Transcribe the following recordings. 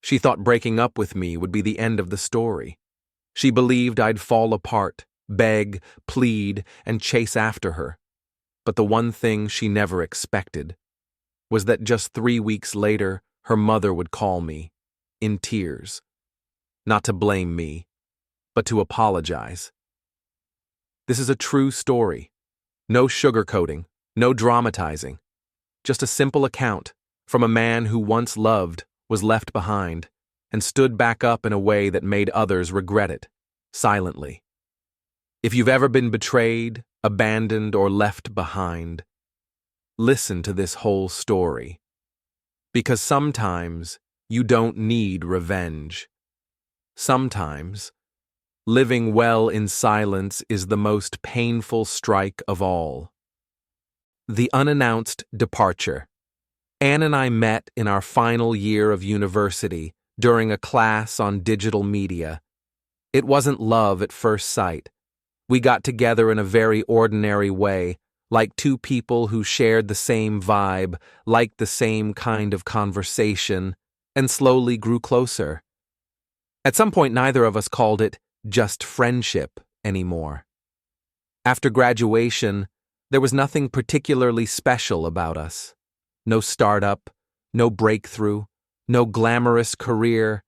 She thought breaking up with me would be the end of the story. She believed I'd fall apart, beg, plead, and chase after her. But the one thing she never expected was that just 3 weeks later, her mother would call me, in tears, not to blame me, but to apologize. This is a true story. No sugarcoating, no dramatizing. Just a simple account from a man who once loved, was left behind, and stood back up in a way that made others regret it, silently. If you've ever been betrayed, abandoned, or left behind, listen to this whole story. Because sometimes you don't need revenge. Sometimes living well in silence is the most painful strike of all. The unannounced departure. Anne and I met in our final year of university during a class on digital media. It wasn't love at first sight. We got together in a very ordinary way, like two people who shared the same vibe, liked the same kind of conversation, and slowly grew closer. At some point, neither of us called it just friendship anymore. After graduation, there was nothing particularly special about us. No startup, no breakthrough, no glamorous career,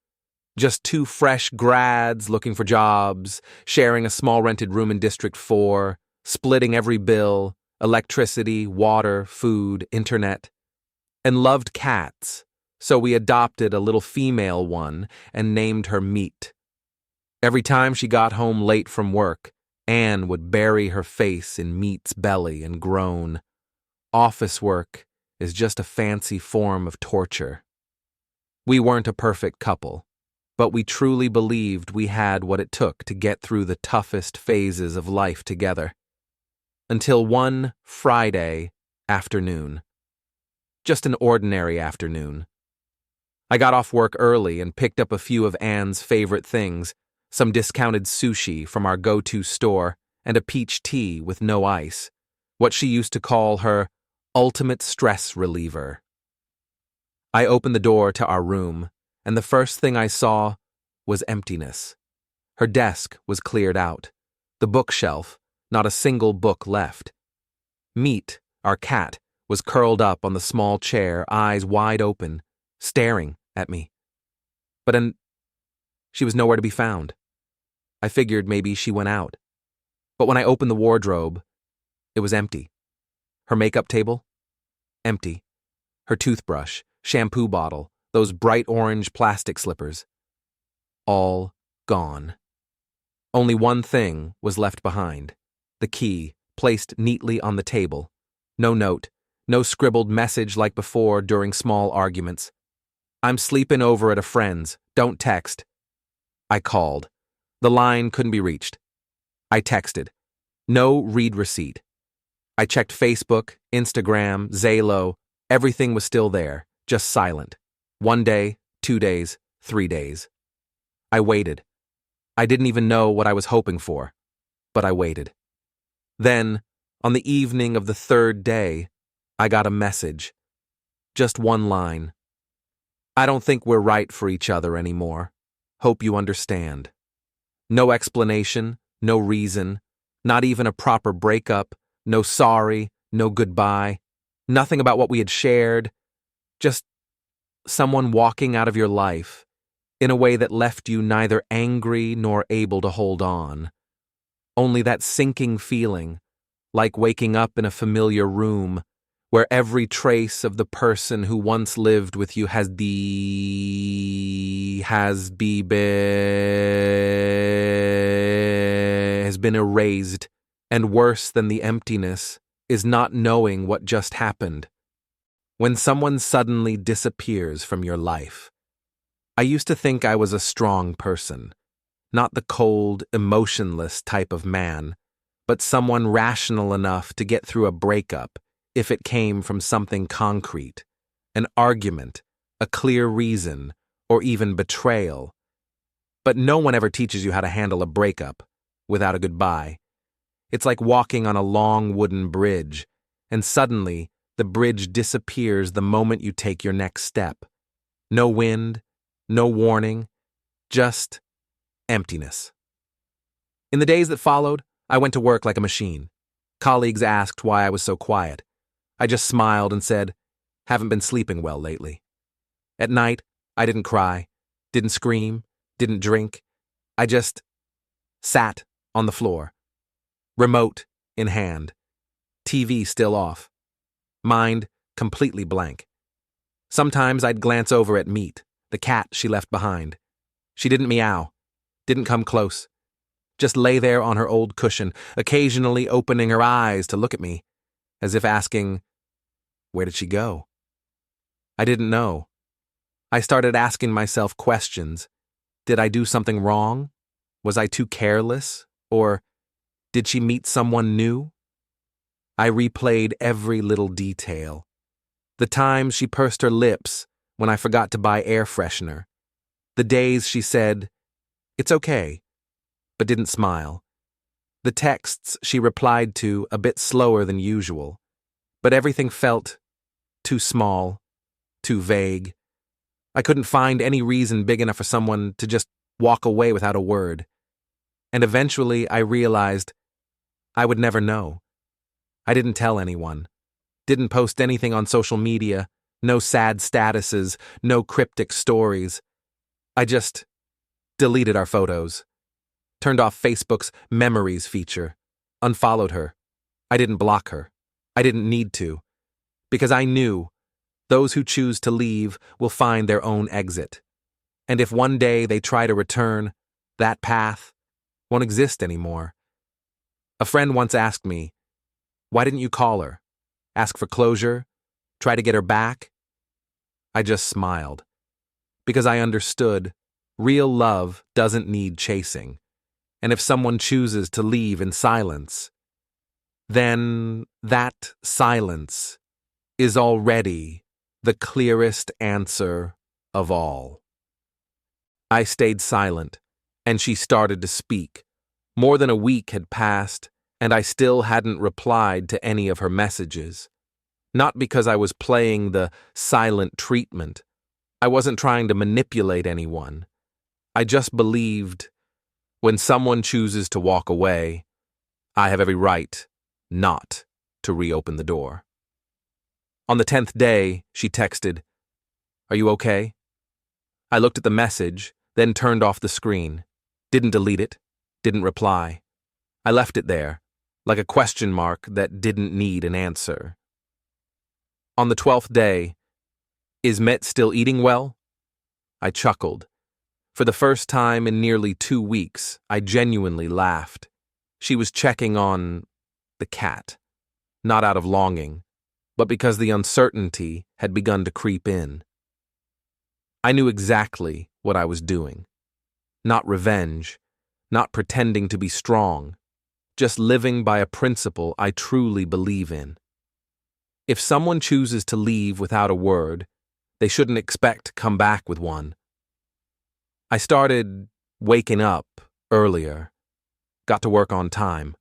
just two fresh grads looking for jobs, sharing a small rented room in District 4, splitting every bill, electricity, water, food, internet, and loved cats, so we adopted a little female one and named her Meat. Every time she got home late from work, Anne would bury her face in Meat's belly and groan. Office work is just a fancy form of torture. We weren't a perfect couple, but we truly believed we had what it took to get through the toughest phases of life together. Until one Friday afternoon. Just an ordinary afternoon. I got off work early and picked up a few of Anne's favorite things, some discounted sushi from our go-to store, and a peach tea with no ice, what she used to call her ultimate stress reliever. I opened the door to our room, and the first thing I saw was emptiness. Her desk was cleared out. The bookshelf, not a single book left. Meat, our cat, was curled up on the small chair, eyes wide open, staring at me. But she was nowhere to be found. I figured maybe she went out. But when I opened the wardrobe, it was empty. Her makeup table? Empty. Her toothbrush, shampoo bottle, those bright orange plastic slippers. All gone. Only one thing was left behind. The key, placed neatly on the table. No note, no scribbled message like before during small arguments. I'm sleeping over at a friend's, don't text. I called. The line couldn't be reached. I texted. No read receipt. I checked Facebook, Instagram, Zalo. Everything was still there, just silent. 1 day, 2 days, 3 days. I waited. I didn't even know what I was hoping for, but I waited. Then, on the evening of the 3rd day, I got a message. Just one line. I don't think we're right for each other anymore. Hope you understand. No explanation, no reason, not even a proper breakup, no sorry, no goodbye, nothing about what we had shared, just someone walking out of your life in a way that left you neither angry nor able to hold on. Only that sinking feeling, like waking up in a familiar room where every trace of the person who once lived with you has been erased, and worse than the emptiness is not knowing what just happened. When someone suddenly disappears from your life. I used to think I was a strong person, not the cold, emotionless type of man, but someone rational enough to get through a breakup if it came from something concrete, an argument, a clear reason, or even betrayal. But no one ever teaches you how to handle a breakup without a goodbye. It's like walking on a long wooden bridge, and suddenly the bridge disappears the moment you take your next step. No wind, no warning, just emptiness. In the days that followed, I went to work like a machine. Colleagues asked why I was so quiet. I just smiled and said, "Haven't been sleeping well lately." At night, I didn't cry, didn't scream, didn't drink. I just sat on the floor, remote in hand, TV still off, mind completely blank. Sometimes I'd glance over at Meat, the cat she left behind. She didn't meow, didn't come close, just lay there on her old cushion, occasionally opening her eyes to look at me, as if asking, where did she go? I didn't know. I started asking myself questions. Did I do something wrong? Was I too careless? Or did she meet someone new? I replayed every little detail. The times she pursed her lips when I forgot to buy air freshener. The days she said, "It's okay," but didn't smile. The texts she replied to a bit slower than usual, but everything felt too small, too vague. I couldn't find any reason big enough for someone to just walk away without a word. And eventually I realized I would never know. I didn't tell anyone. Didn't post anything on social media, no sad statuses, no cryptic stories. I just deleted our photos, turned off Facebook's memories feature, unfollowed her. I didn't block her. I didn't need to, because I knew those who choose to leave will find their own exit. And if one day they try to return, that path won't exist anymore. A friend once asked me, "Why didn't you call her? Ask for closure? Try to get her back?" I just smiled, because I understood real love doesn't need chasing. And if someone chooses to leave in silence, then that silence is already the clearest answer of all. I stayed silent, and she started to speak. More than a week had passed, and I still hadn't replied to any of her messages. Not because I was playing the silent treatment. I wasn't trying to manipulate anyone. I just believed when someone chooses to walk away, I have every right not to reopen the door. On the 10th day, she texted, "Are you okay?" I looked at the message, then turned off the screen. Didn't delete it, didn't reply. I left it there, like a question mark that didn't need an answer. On the 12th day, "Is Met still eating well?" I chuckled. For the first time in nearly 2 weeks, I genuinely laughed. She was checking on the cat, not out of longing, but because the uncertainty had begun to creep in. I knew exactly what I was doing. Not revenge, not pretending to be strong, just living by a principle I truly believe in. If someone chooses to leave without a word, they shouldn't expect to come back with one. I started waking up earlier, got to work on time,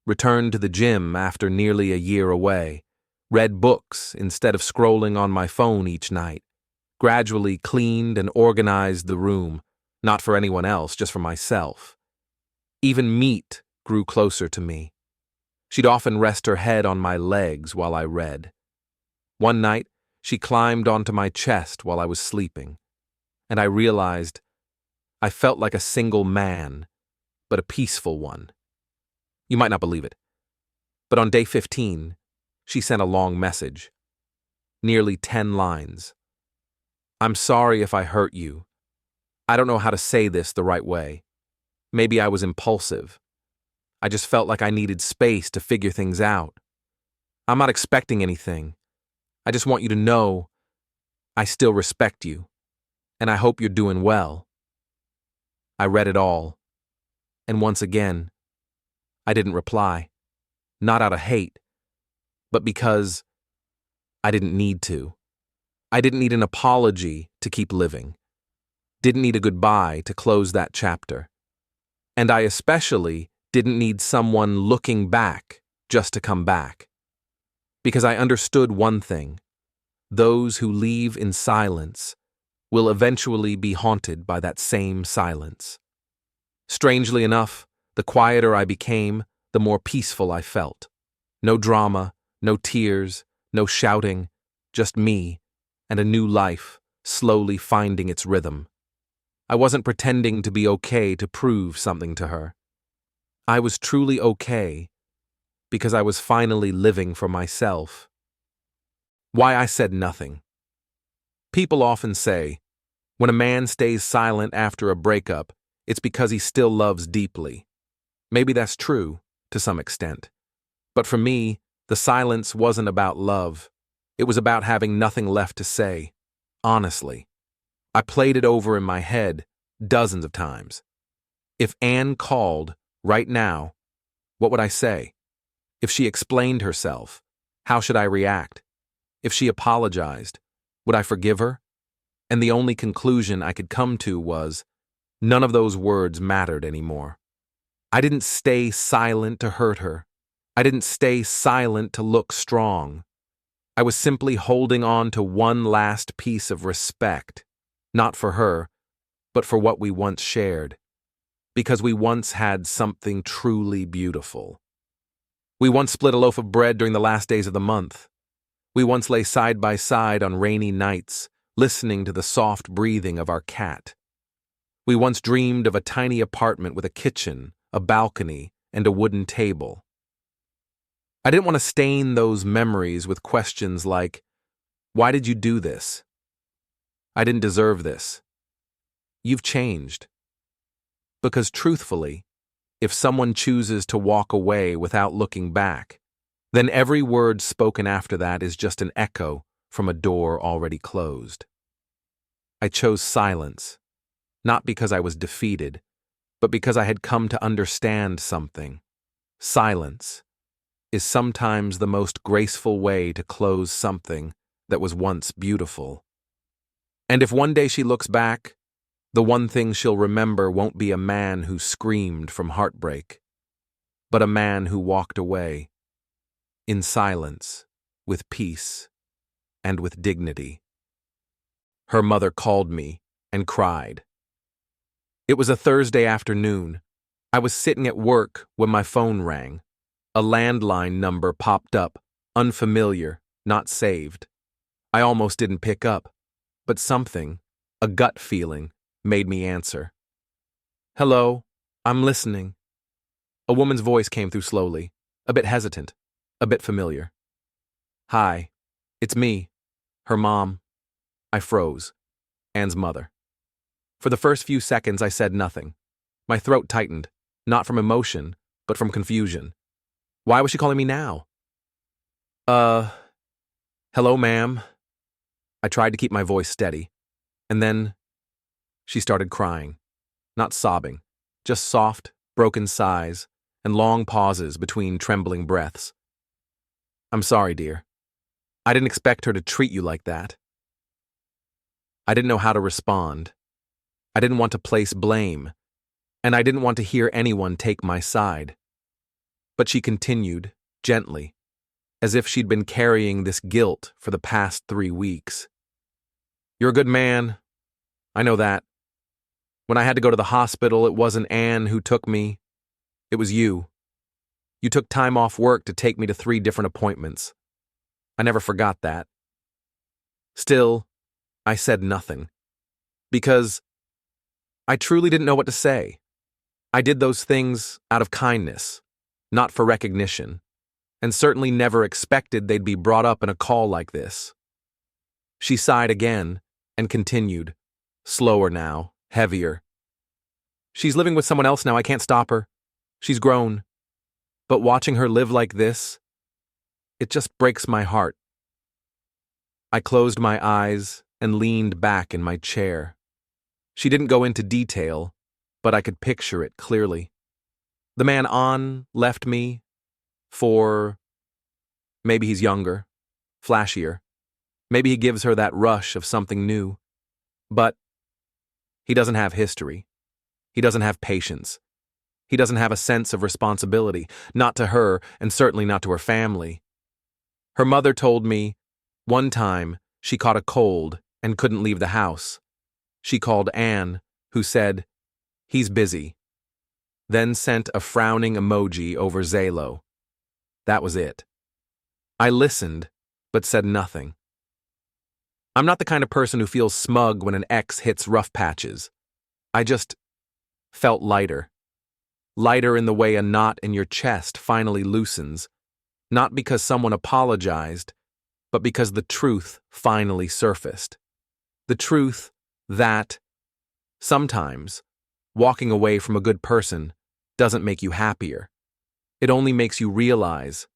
returned to the gym after nearly a year away, read books instead of scrolling on my phone each night, gradually cleaned and organized the room, not for anyone else, just for myself. Even Meat grew closer to me. She'd often rest her head on my legs while I read. One night, she climbed onto my chest while I was sleeping, and I realized I felt like a single man, but a peaceful one. You might not believe it, but on day 15, she sent a long message, nearly 10 lines. "I'm sorry if I hurt you. I don't know how to say this the right way. Maybe I was impulsive. I just felt like I needed space to figure things out. I'm not expecting anything. I just want you to know I still respect you, and I hope you're doing well." I read it all, and once again, I didn't reply. Not out of hate, but because I didn't need to. I didn't need an apology to keep living. Didn't need a goodbye to close that chapter. And I especially didn't need someone looking back just to come back. Because I understood one thing: those who leave in silence will eventually be haunted by that same silence. Strangely enough, the quieter I became, the more peaceful I felt. No drama, no tears, no shouting, just me and a new life slowly finding its rhythm. I wasn't pretending to be okay to prove something to her. I was truly okay because I was finally living for myself. Why I said nothing. People often say, when a man stays silent after a breakup, it's because he still loves deeply. Maybe that's true, to some extent. But for me, the silence wasn't about love. It was about having nothing left to say. Honestly. I played it over in my head dozens of times. If Anne called right now, what would I say? If she explained herself, how should I react? If she apologized, would I forgive her? And the only conclusion I could come to was, none of those words mattered anymore. I didn't stay silent to hurt her. I didn't stay silent to look strong. I was simply holding on to one last piece of respect, not for her, but for what we once shared, because we once had something truly beautiful. We once split a loaf of bread during the last days of the month. We once lay side by side on rainy nights, listening to the soft breathing of our cat. We once dreamed of a tiny apartment with a kitchen, a balcony, and a wooden table. I didn't want to stain those memories with questions like, why did you do this? I didn't deserve this. You've changed. Because truthfully, if someone chooses to walk away without looking back, then every word spoken after that is just an echo from a door already closed. I chose silence, not because I was defeated, but because I had come to understand something. Silence is sometimes the most graceful way to close something that was once beautiful. And if one day she looks back, the one thing she'll remember won't be a man who screamed from heartbreak, but a man who walked away, in silence, with peace, and with dignity. Her mother called me and cried. It was a Thursday afternoon. I was sitting at work when my phone rang. A landline number popped up, unfamiliar, not saved. I almost didn't pick up, but something, a gut feeling, made me answer. Hello, I'm listening. A woman's voice came through slowly, a bit hesitant, a bit familiar. Hi, it's me, her mom. I froze. Anne's mother. For the first few seconds, I said nothing. My throat tightened, not from emotion, but from confusion. Why was she calling me now? Hello, ma'am. I tried to keep my voice steady, and then she started crying, not sobbing, just soft, broken sighs and long pauses between trembling breaths. I'm sorry, dear. I didn't expect her to treat you like that. I didn't know how to respond. I didn't want to place blame, and I didn't want to hear anyone take my side. But she continued, gently, as if she'd been carrying this guilt for the past 3 weeks. You're a good man. I know that. When I had to go to the hospital, it wasn't Anne who took me. It was you. You took time off work to take me to 3 different appointments. I never forgot that. Still, I said nothing. Because I truly didn't know what to say. I did those things out of kindness, not for recognition, and certainly never expected they'd be brought up in a call like this. She sighed again and continued, slower now, heavier. She's living with someone else now, I can't stop her. She's grown. But watching her live like this, it just breaks my heart. I closed my eyes and leaned back in my chair. She didn't go into detail, but I could picture it clearly. The man on left me for... maybe he's younger, flashier. Maybe he gives her that rush of something new. But he doesn't have history. He doesn't have patience. He doesn't have a sense of responsibility, not to her and certainly not to her family. Her mother told me one time she caught a cold and couldn't leave the house, She called Anne, who said, "He's busy," then sent a frowning emoji over Zalo. That was it. I listened, but said nothing. I'm not the kind of person who feels smug when an ex hits rough patches. I just felt lighter. Lighter in the way a knot in your chest finally loosens, not because someone apologized, but because the truth finally surfaced. The truth that, sometimes, walking away from a good person doesn't make you happier. It only makes you realize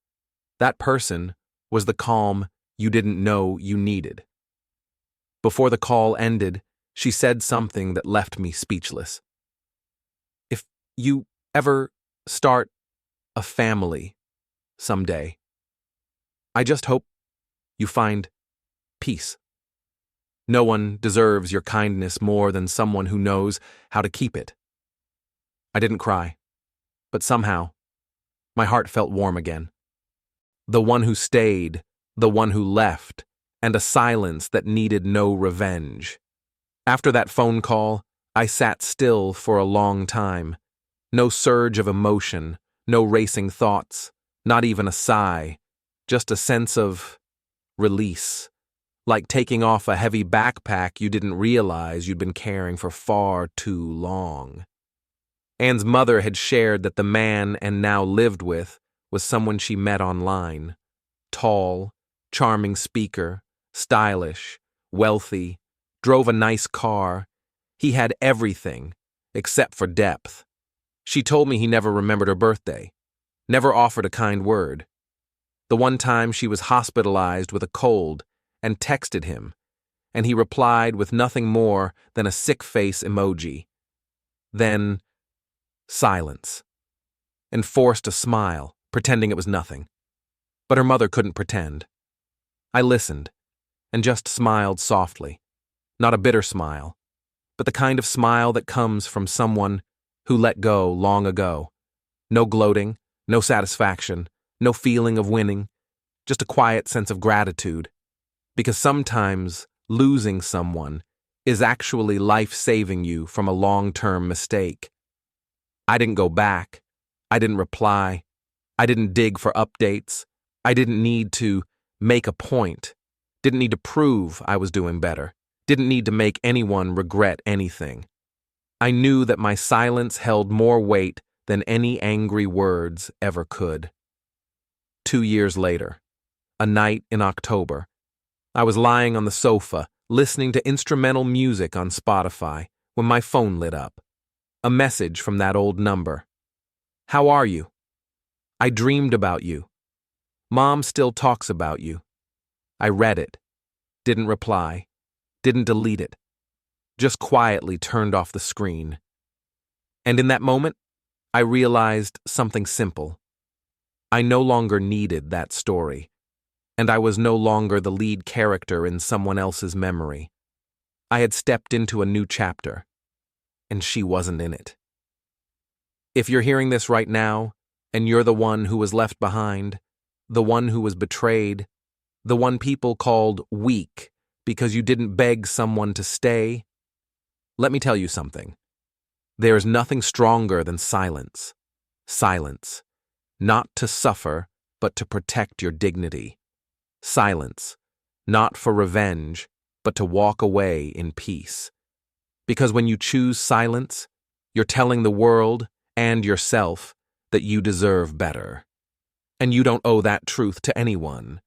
that person was the calm you didn't know you needed. Before the call ended, she said something that left me speechless. If you ever start a family someday, I just hope you find peace. No one deserves your kindness more than someone who knows how to keep it. I didn't cry, but somehow, my heart felt warm again. The one who stayed, the one who left, and a silence that needed no revenge. After that phone call, I sat still for a long time. No surge of emotion, no racing thoughts, not even a sigh, just a sense of release, like taking off a heavy backpack you didn't realize you'd been carrying for far too long. Anne's mother had shared that the man and now lived with was someone she met online. Tall, charming speaker, stylish, wealthy, drove a nice car. He had everything, except for depth. She told me he never remembered her birthday, never offered a kind word. The one time she was hospitalized with a cold and texted him, and he replied with nothing more than a sick face emoji. Then, silence, and forced a smile, pretending it was nothing. But her mother couldn't pretend. I listened, and just smiled softly. Not a bitter smile, but the kind of smile that comes from someone who let go long ago. No gloating, no satisfaction, no feeling of winning, just a quiet sense of gratitude. Because sometimes losing someone is actually life-saving you from a long-term mistake. I didn't go back. I didn't reply. I didn't dig for updates. I didn't need to make a point. Didn't need to prove I was doing better. Didn't need to make anyone regret anything. I knew that my silence held more weight than any angry words ever could. 2 years later, a night in October, I was lying on the sofa, listening to instrumental music on Spotify, when my phone lit up. A message from that old number. "How are you? I dreamed about you. Mom still talks about you." I read it, didn't reply, didn't delete it, just quietly turned off the screen. And in that moment, I realized something simple. I no longer needed that story, and I was no longer the lead character in someone else's memory. I had stepped into a new chapter, and she wasn't in it. If you're hearing this right now, and you're the one who was left behind, the one who was betrayed, the one people called weak because you didn't beg someone to stay, let me tell you something. There is nothing stronger than silence. Silence. Not to suffer, but to protect your dignity. Silence. Not for revenge, but to walk away in peace. Because when you choose silence, you're telling the world and yourself that you deserve better. And you don't owe that truth to anyone.